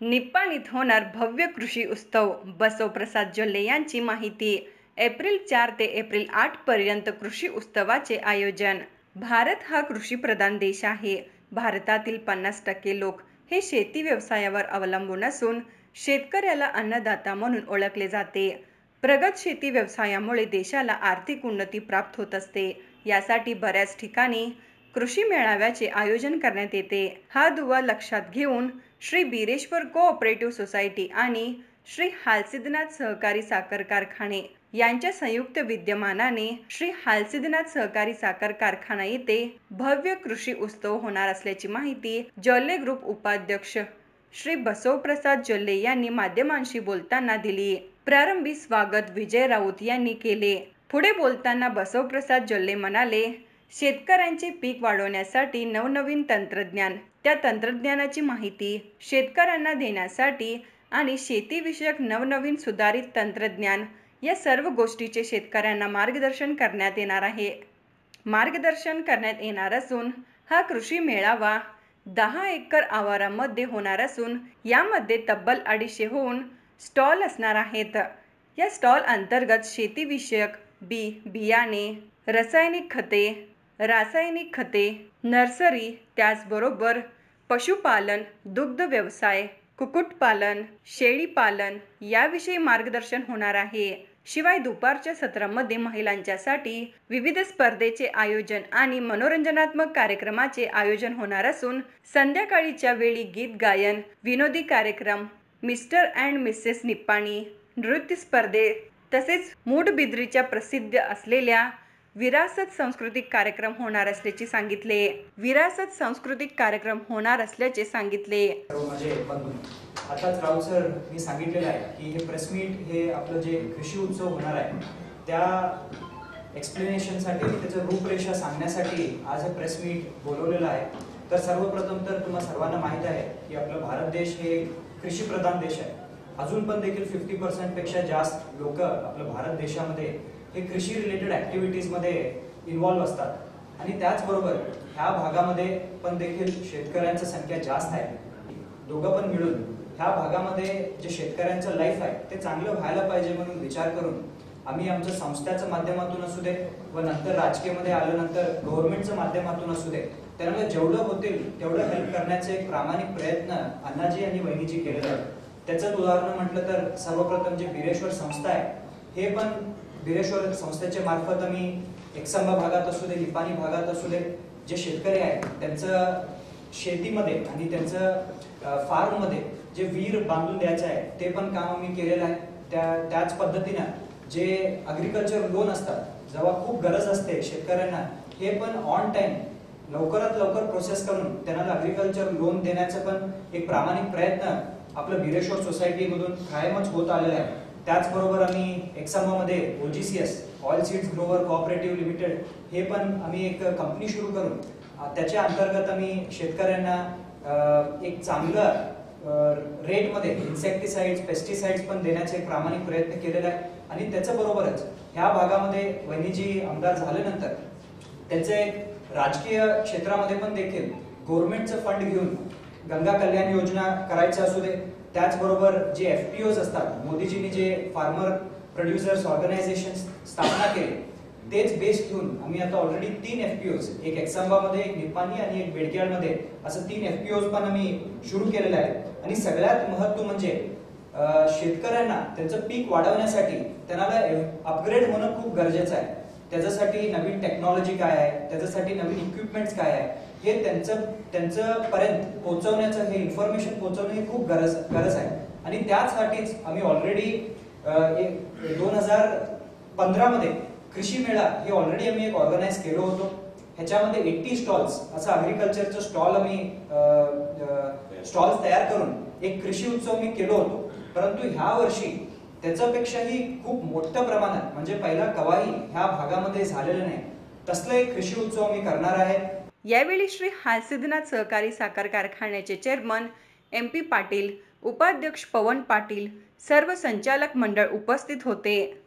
निप्पाणीत होणार भव्य कृषी उत्सव, बसवप्रसाद जोल्ले यांची माहिती. एप्रिल 4 ते एप्रिल 8 पर्यंत कृषी उत्सवाचे आयोजन. भारत हा कृषीप्रधान देश आहे. भारतातील 50% लोक हे शेती व्यवसायावर अवलंबून असून शेतकऱ्याला अन्नदाता म्हणून ओळखले जाते. प्रगत शेती व्यवसायामुळे देशाला आर्थिक उन्नती प्राप्त होत असते. यासाठी बऱ्याच ठिकाणी कृषी मेळाव्याचे आयोजन करण्यात येते. हा दुवा लक्षात घेऊन श्री बिरेश्वर कोऑपरेटिव्ह सोसायटी आणि श्री हालसिद्धनाथ सहकारी साखर कारखाने यांच्या संयुक्त विद्यमानाने श्री हालसिद्धनाथ सहकारी साखर कारखाना येथे भव्य कृषी उत्सव होणार असल्याची माहिती जोल्ले ग्रुप उपाध्यक्ष श्री बसवप्रसाद जोल्ले यांनी माध्यमांशी बोलताना दिली. प्रारंभी स्वागत विजय राऊत यांनी केले. पुढे बोलताना बसवप्रसाद जोल्ले म्हणाले, शेतकऱ्यांचे पीक वाढवण्यासाठी नवनवीन तंत्रज्ञान, त्या तंत्रज्ञानाची माहिती शेतकऱ्यांना देण्यासाठी आणि शेतीविषयक नवनवीन सुधारित तंत्रज्ञान या सर्व गोष्टीचे शेतकऱ्यांना मार्गदर्शन करण्यात येणार असून हा कृषी मेळावा 10 एकर आवारामध्ये होणार असून यामध्ये तब्बल 250 स्टॉल असणार आहेत. या स्टॉल अंतर्गत शेतीविषयक बियाणे, रासायनिक खते, नर्सरी, त्याचबरोबर पशुपालन, दुग्ध व्यवसाय, कुक्कुटपालन, शेळीपालन याविषयी मार्गदर्शन होणार आहे. शिवाय दुपारच्या सत्रामध्ये महिलांच्यासाठी विविध स्पर्धेचे आयोजन आणि मनोरंजनात्मक कार्यक्रमाचे आयोजन होणार असून संध्याकाळीच्या वेळी गीत गायन, विनोदी कार्यक्रम, मिस्टर अँड मिसेस निप्पाणी नृत्य स्पर्धे तसेच मूडबिद्रीच्या प्रसिद्ध असलेल्या विरासत सांस्कृतिक कार्यक्रम होणार असल्याचे सांगितले. आताच राऊत सर मी सांगितलेलं आहे की हे प्रेस मीट हे आपलं जे कृषी उत्सव होणार आहे त्या एक्सप्लेनेशनसाठी त्याचं रूपरेषा सांगण्यासाठी आज हे प्रेस मीट बोलवलेलं आहे. तर सर्वप्रथम तर तुम्हाला सर्वांना माहीत आहे की आपला भारत देश हे कृषीप्रधान देश आहे. अजून पण देखील 50% पेक्षा जास्त लोक आपल्या भारत देशामध्ये हे कृषी रिलेटेड ॲक्टिव्हिटीजमध्ये इन्व्हॉल्व्ह असतात आणि त्याचबरोबर ह्या भागामध्ये पण देखील शेतकऱ्यांची संख्या जास्त आहे. दोघं पण मिळून ह्या भागामध्ये जे शेतकऱ्यांचं लाईफ आहे ते चांगलं व्हायला पाहिजे म्हणून विचार करून आम्ही आमच्या संस्थेच्या माध्यमातून असू दे व नंतर राजकीयमध्ये आल्यानंतर गव्हर्नमेंटच्या माध्यमातून असू दे त्यांना जेवढं होतील तेवढं हेल्प करण्याचे एक प्रामाणिक प्रयत्न अण्णाजी आणि वहिनीजी केलेला आहे. त्याचं उदाहरण म्हटलं तर सर्वप्रथम जे बिरेश्वर संस्था आहे हे पण बिरेश्वर संस्थेच्या मार्फत आम्ही एकसंबा भागात असू दे, निप्पाणी भागात असू दे, जे शेतकरी आहेत त्यांचं शेतीमध्ये आणि त्यांचं फार्ममध्ये जे विहीर बांधून द्यायचं आहे ते पण काम आम्ही केलेलं आहे. त्याच पद्धतीनं जे ॲग्रिकल्चर लोन असतात जेव्हा खूप गरज असते शेतकऱ्यांना हे पण ऑन टाइम लवकरात लवकर प्रोसेस करून त्यांना ॲग्रिकल्चर लोन देण्याचा पण एक प्रामाणिक प्रयत्न आपलं बिरेश्वर सोसायटीमधून कायमच होत आलेला आहे. त्याचबरोबर आम्ही एक्सामामध्ये OGCS oil seeds Grover cooperative limited हे पण आम्ही एक कंपनी सुरू करून त्याच्या अंतर्गत आम्ही शेतकऱ्यांना एक चांगलं रेटमध्ये इन्सेक्टिसाइड्स, पेस्टिसाइड्स पण देण्याचा एक प्रामाणिक प्रयत्न केलेला आहे. आणि त्याच्याबरोबरच ह्या भागामध्ये वहिनीजी आमदार झाल्यानंतर त्यांचे राजकीय क्षेत्रामध्ये पण देखील गव्हर्नमेंटचं फंड घेऊन गंगा कल्याण योजना करायचं असू दे, त्याचबरोबर जे FPOs असतात मोदीजींनी जे फार्मर प्रोड्युसर्स ऑर्गनायझेशन स्थापना केली तेच बेस घेऊन आम्ही आता ऑलरेडी 3 FPOs, एक एक्सांबामध्ये, एक निप्पाणी आणि एक बेडकियाळमध्ये असं 3 FPOs पण आम्ही सुरू केलेलं आहे. आणि सगळ्यात महत्त्व म्हणजे शेतकऱ्यांना त्यांचं पीक वाढवण्यासाठी त्यांना अपग्रेड होणं खूप गरजेचं आहे. त्याच्यासाठी नवीन टेक्नॉलॉजी काय आहे, त्याच्यासाठी नवीन इक्विपमेंट्स काय आहे हे त्यांचं पर्यंत पोहोचवण्याचं, हे इन्फॉर्मेशन पोहोचवणं हे खूप गरज आहे. आणि त्याचसाठीच आम्ही ऑलरेडी 2015 मध्ये कृषी मेळा हे ऑलरेडी आम्ही एक ऑर्गनाईज केलो होतो. ह्याच्यामध्ये 80 स्टॉल्स असं ॲग्रिकल्चरचं स्टॉल्स तयार करून एक कृषी उत्सव मी केलो होतो. परंतु ह्या वर्षी त्याच्यापेक्षाही खूप मोठ्या प्रमाणात म्हणजे पहिला कवाही ह्या भागामध्ये झालेलं नाही तसलं एक कृषी उत्सव मी करणार आहे. यावेळी श्री हालसिद्धनाथ सहकारी साखर कारखान्याचे चेअरमन MP पाटील, उपाध्यक्ष पवन पाटील, सर्व संचालक मंडळ उपस्थित होते.